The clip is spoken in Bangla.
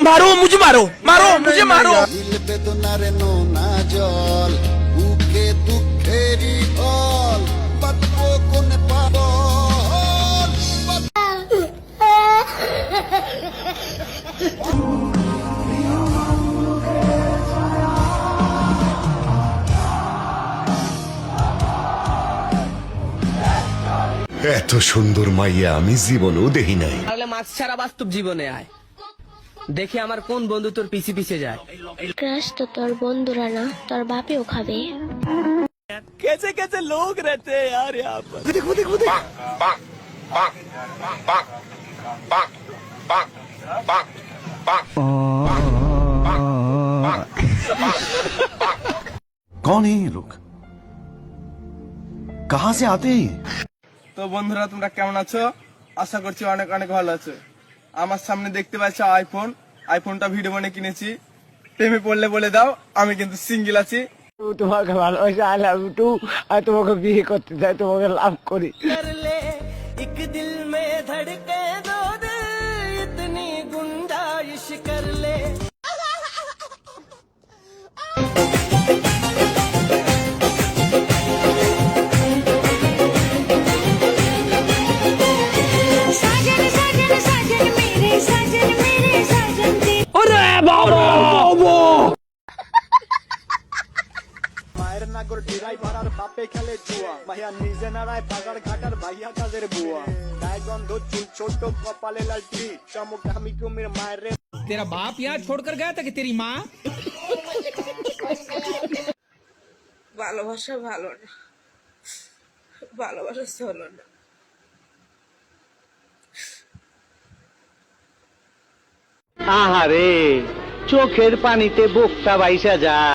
मारो मुझे, मारो मारो मुझे, मारो। বেদনারে নোনা জল বুকে দুঃখেরই ঢল বাঁধবো কোনে পাগল এত সুন্দর মাইয়া আমি জীবনেও দেখি নাই। তাহলে মাছ ছাড়া বাস্তব জীবনে আয়, দেখি আমার কোন বন্ধু তোর পিছে পিছে যায়। ক্রাশ তো তোর বন্ধুরা না, তোর বাপেও খাবে। कैसे कैसे लोग रहते हैं यार यहाँ पर। देखो देखो देखो। कौन है ये लोग, कहाँ से आते हैं? তো বন্ধুরা তোমরা কেমন আছো? আশা করছি অনেক অনেক ভালো আছো। আমার সামনে দেখতে পাচ্ছ আইফোনটা ভিডিও বানিয়ে কিনেছি। প্রেমে পড়লে বলে দাও, আমি কিন্তু সিঙ্গেল আছি। তোমাকে ভালোবাসি, আই লাভ ইউ টু। আর তোমাকে বিয়ে করতে চাই, তোমাকে লাভ করি। एक दिल में धड़के दो दिल, इतनी गुंजाइश कर ले। साजन साजन साजन मेरे साजन दी। মায়ের নাগর ডিরাই ভাড়ার বাপে খেলে জুয়া ভাইয়া নিজে নাড়ায় বাজার ঘাটার ভাইয়া কাজের বুয়া গায়ে গন্ধ চুল ছোট কপালে লালটি চমক আমি কুমির মায়ের রে। तेरा बाप यहाँ छोड़कर गया था कि तेरी माँ? ভালোবাসা ভালো না, ভালোবাসা চলো না। আহারে, চোখের পানিতে বোকটা বাইসা যায়।